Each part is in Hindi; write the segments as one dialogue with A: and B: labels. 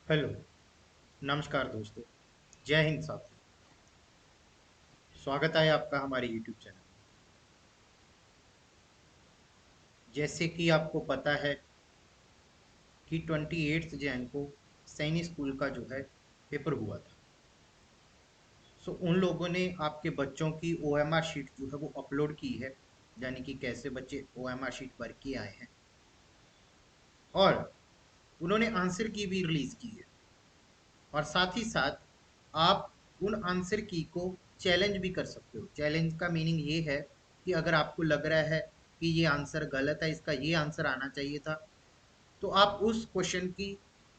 A: हेलो। नमस्कार दोस्तों। जय हिंद साथियों। स्वागत है आपका हमारे यूट्यूब चैनल में। जैसे कि आपको पता है कि 28 जैन को सैनिक स्कूल का जो है पेपर हुआ था। उन लोगों ने आपके बच्चों की ओएमआर शीट जो है वो अपलोड की है, यानी कि कैसे बच्चे ओएमआर शीट भर के आए हैं, और उन्होंने आंसर की भी रिलीज की है। और साथ ही साथ आप उन आंसर की को चैलेंज भी कर सकते हो। चैलेंज का मीनिंग ये है कि अगर आपको लग रहा है कि ये आंसर गलत है, इसका ये आंसर आना चाहिए था, तो आप उस क्वेश्चन की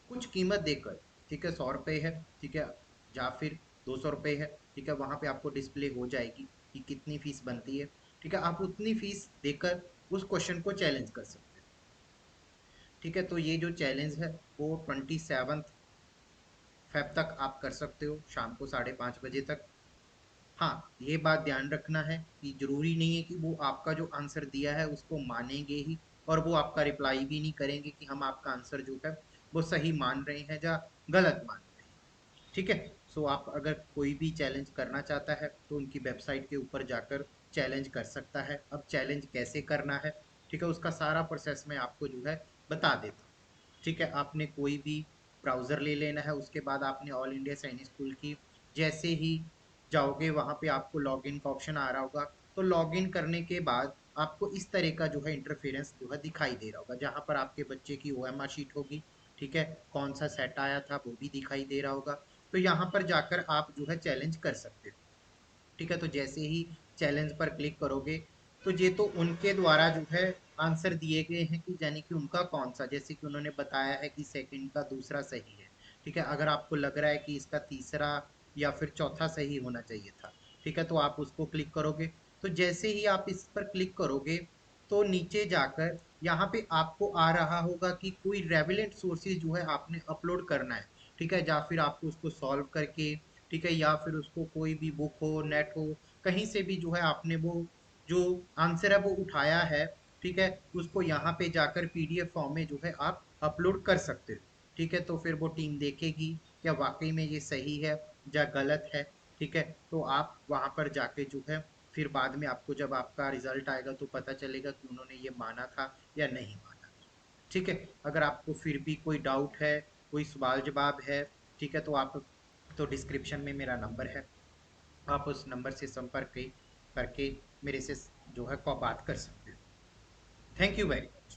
A: कुछ कीमत देकर, ठीक है, 100 रुपये है, ठीक है, या फिर 200 रुपये है, ठीक है, वहां पे आपको डिस्प्ले हो जाएगी कि कितनी फीस बनती है। ठीक है, आप उतनी फीस देकर उस क्वेश्चन को चैलेंज कर सकते हो। ठीक है, तो ये जो चैलेंज है वो 27 फेब तक आप कर सकते हो, शाम को 5:30 बजे तक। हाँ, ये बात ध्यान रखना है कि जरूरी नहीं है कि वो आपका जो आंसर दिया है उसको मानेंगे ही, और वो आपका रिप्लाई भी नहीं करेंगे कि हम आपका आंसर जो है वो सही मान रहे हैं या गलत मान रहे हैं। ठीक है। आप अगर कोई भी चैलेंज करना चाहता है तो उनकी वेबसाइट के ऊपर जाकर चैलेंज कर सकता है। अब चैलेंज कैसे करना है, ठीक है, उसका सारा प्रोसेस मैं आपको जो है बता देता हूँ। ठीक है, आपने कोई भी ब्राउज़र ले लेना है, उसके बाद आपने ऑल इंडिया सैनिक स्कूल की जैसे ही जाओगे वहाँ पे आपको लॉगिन का ऑप्शन आ रहा होगा। तो लॉगिन करने के बाद आपको इस तरह का जो है इंटरफेरेंस जो है दिखाई दे रहा होगा, जहाँ पर आपके बच्चे की ओएमआर शीट होगी। ठीक है, कौन सा सेट आया था वो भी दिखाई दे रहा होगा। तो यहाँ पर जाकर आप जो है चैलेंज कर सकते हो। ठीक है, तो जैसे ही चैलेंज पर क्लिक करोगे तो ये तो उनके द्वारा जो है आंसर दिए गए हैं कि यानी कि उनका कौन सा, जैसे कि उन्होंने बताया है कि सेकंड का दूसरा सही है। ठीक है, अगर आपको लग रहा है कि इसका तीसरा या फिर चौथा सही होना चाहिए था, ठीक है, तो आप उसको क्लिक करोगे। तो जैसे ही आप इस पर क्लिक करोगे तो नीचे जाकर यहाँ पे आपको आ रहा होगा कि कोई रेविलेंट सोर्सेज जो है आपने अपलोड करना है। ठीक है, या फिर आपको उसको सॉल्व करके, ठीक है, या फिर उसको कोई भी बुक हो, नेट हो, कहीं से भी जो है आपने वो जो आंसर है वो उठाया है। ठीक है, उसको यहाँ पे जाकर पीडीएफ फॉर्म में जो है आप अपलोड कर सकते हो। ठीक है, तो फिर वो टीम देखेगी क्या वाकई में ये सही है या गलत है। ठीक है, तो आप वहां पर जाके जो है फिर बाद में आपको जब आपका रिजल्ट आएगा तो पता चलेगा कि उन्होंने ये माना था या नहीं माना। ठीक है, अगर आपको फिर भी कोई डाउट है, कोई सवाल जवाब है, ठीक है, तो आप, तो डिस्क्रिप्शन में मेरा नंबर है, आप उस नंबर से संपर्क करके मेरे से जो है को बात कर सकते हो। Thank you very